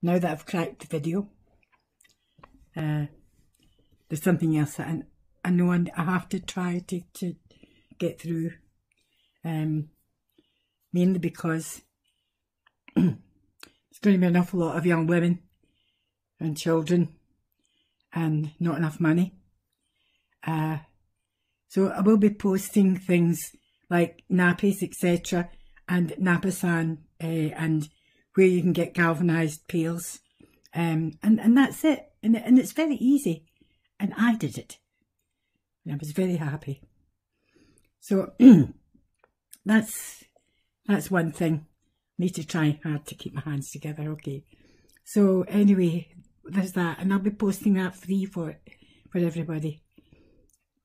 now that I've cracked the video, there's something else that I know I have to try to get through, mainly because there's going to be an awful lot of young women and children and not enough money. So I will be posting things like nappies, etc., and Napasan, and where you can get galvanised pails, and that's it. And it's very easy, and I did it, and I was very happy. So that's one thing. I need to try hard to keep my hands together. Okay. So anyway, there's that, and I'll be posting that free for everybody.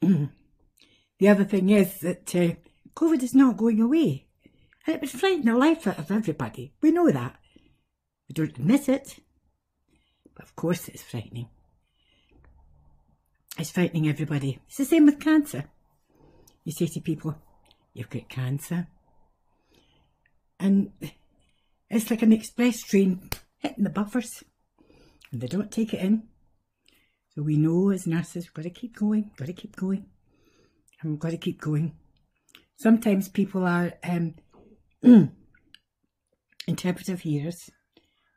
The other thing is that COVID is not going away, and it would frighten the life out of everybody. We know that. We don't admit it, but of course it's frightening. It's frightening everybody. It's the same with cancer. You say to people, "You've got cancer," and it's like an express train hitting the buffers, and they don't take it in. So we know as nurses, we've got to keep going, and we've got to keep going. Sometimes people are interpretive hearers.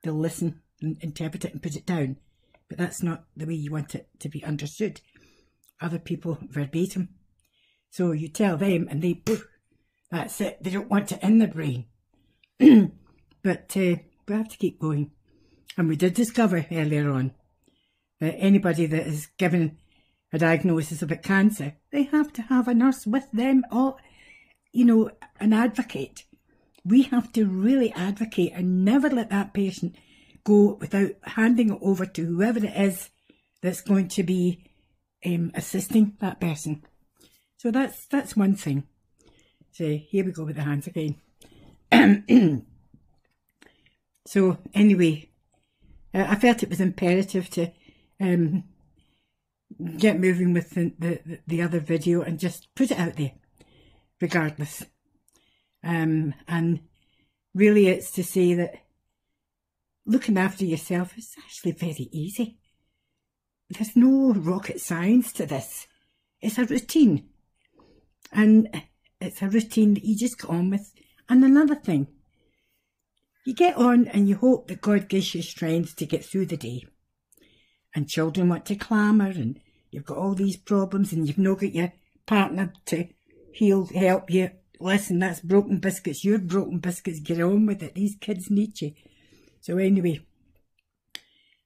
They'll listen and interpret it and put it down, but that's not the way you want it to be understood. Other people verbatim. So you tell them and they, poof, that's it. They don't want it in their brain. But we have to keep going. And we did discover earlier on that anybody that is given a diagnosis of a cancer, they have to have a nurse with them, or, you know, an advocate. We have to really advocate and never let that patient go without handing it over to whoever it is that's going to be assisting that person. So that's one thing. So here we go with the hands again. So anyway, I felt it was imperative to get moving with the other video and just put it out there, regardless. And really it's to say that looking after yourself is actually very easy. There's no rocket science to this. It's a routine. And it's a routine that you just get on with. And another thing, you get on and you hope that God gives you strength to get through the day. And children want to clamour, and you've got all these problems, and you've not got your partner to help you. Listen, that's broken biscuits. You're broken biscuits. Get on with it. These kids need you. So anyway,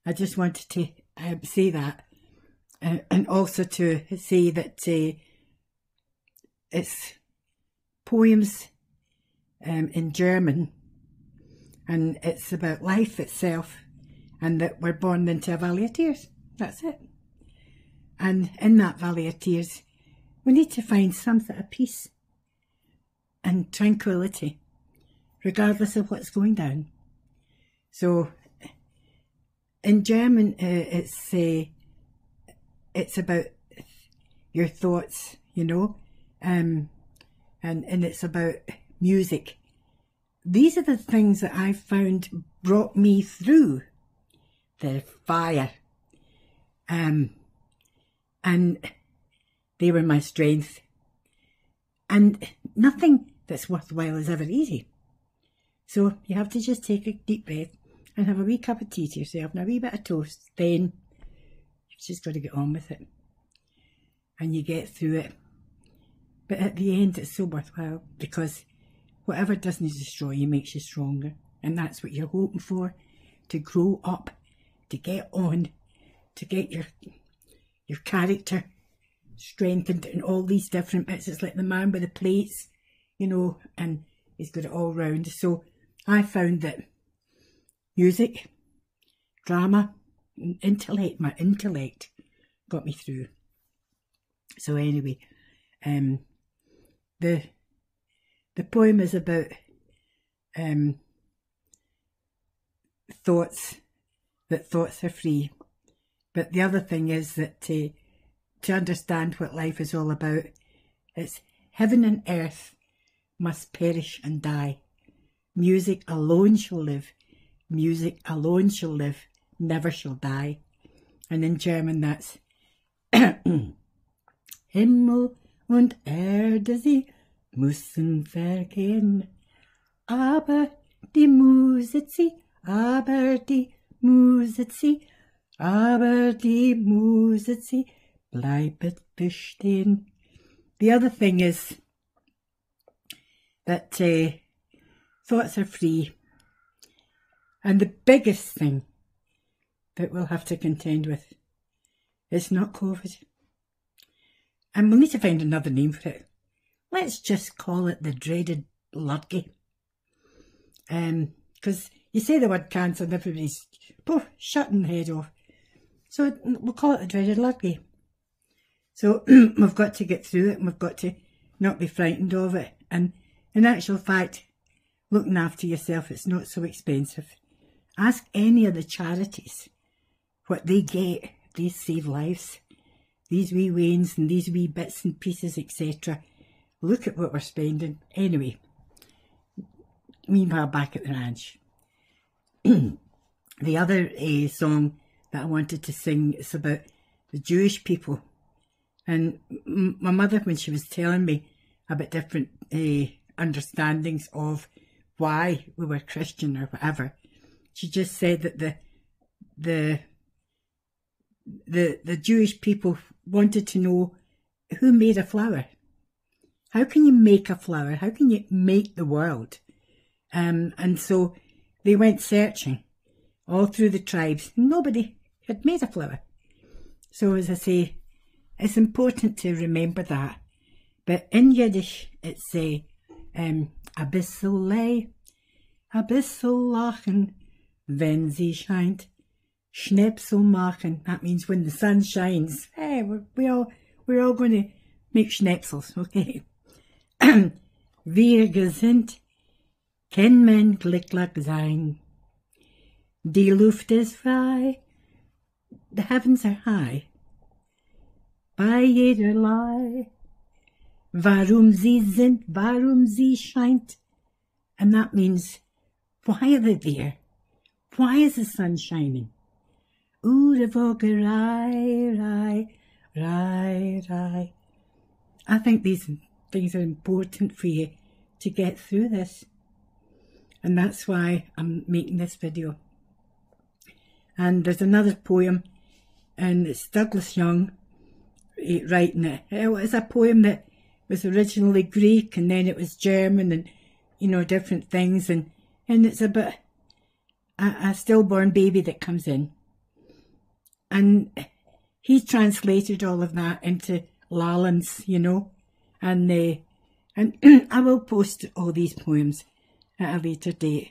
I just wanted to say that, and also to say that it's poems in German, and it's about life itself, and that we're born into a valley of tears. That's it. And in that valley of tears, we need to find some sort of peace and tranquility, regardless of what's going down. So in German, it's about your thoughts, you know, and it's about music. These are the things that I found brought me through the fire, and they were my strength. And nothing that's worthwhile is ever easy. So you have to just take a deep breath and have a wee cup of tea to yourself and a wee bit of toast. Then you've just got to get on with it. And you get through it. But at the end, it's so worthwhile, because whatever doesn't destroy you makes you stronger. And that's what you're hoping for, to grow up, to get on, to get your character strengthened in all these different bits. It's like the man with the plates, you know, and he's got it all round. So I found that music, drama, intellect, my intellect got me through. So anyway, the poem is about thoughts, that thoughts are free. But the other thing is that to understand what life is all about, it's heaven and earth must perish and die. Music alone shall live, music alone shall live, never shall die. And in German that's Himmel und Erde, sie müssen vergehen, aber die Musik, aber die Musik, aber die Musik bleibt bestehen. The other thing is that thoughts are free. And the biggest thing that we'll have to contend with is not COVID. And we'll need to find another name for it. Let's just call it the dreaded lurgy. Because you say the word cancer and everybody's shutting the head off. So we'll call it the dreaded lurgy. So we've got to get through it and we've got to not be frightened of it. And in actual fact, looking after yourself, it's not so expensive. Ask any of the charities what they get. They save lives. These wee wains and these wee bits and pieces, etc. Look at what we're spending. Anyway, meanwhile, back at the ranch. The other song that I wanted to sing is about the Jewish people. And my mother, when she was telling me about different understandings of why we were Christian or whatever, she just said that the Jewish people wanted to know who made a flower. How can you make a flower? How can you make the world? And so they went searching all through the tribes. Nobody had made a flower. So as I say, it's important to remember that. But in Yiddish, it's a bissel lachen, wenn sie scheint. Schnäpsel machen, that means when the sun shines. Hey, we're all going to make schnäpsels, okay? Wir gesinnt, kann man glücklich sein. Die Luft ist frei, the heavens are high. Bei jederlei, warum sie sind, warum sie scheint. And that means, why are they there? Why is the sun shining? Ure Vogerei, Rai. I think these things are important for you to get through this. And that's why I'm making this video. And there's another poem, and it's Douglas Young writing it. It's a poem that was originally Greek and then it was German and, you know, different things. And it's about a stillborn baby that comes in. And he translated all of that into Lalans, you know, and I will post all these poems at a later date.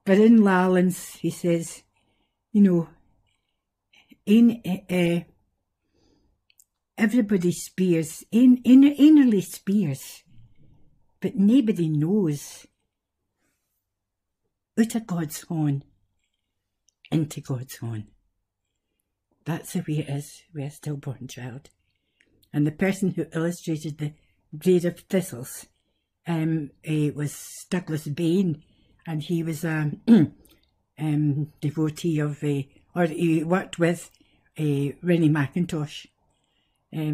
But in Lalans, he says, you know, everybody speers, innerly speers, but nobody knows. Out of God's horn, into God's horn. That's the way it is with a stillborn child. And the person who illustrated the Braid of Thistles was Douglas Bain, and he was a devotee of, or he worked with Rennie Mackintosh.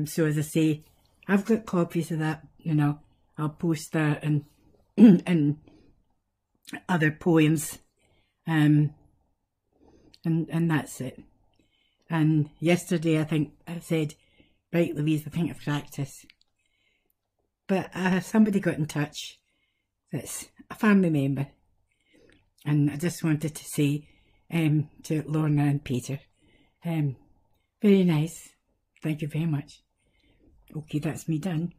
So as I say, I've got copies of that, you know, I'll post that and other poems, and that's it. And yesterday I think I said, right Louise, I think I've cracked this. But somebody got in touch that's a family member, and I just wanted to say to Lorna and Peter, very nice, thank you very much. Okay, that's me done.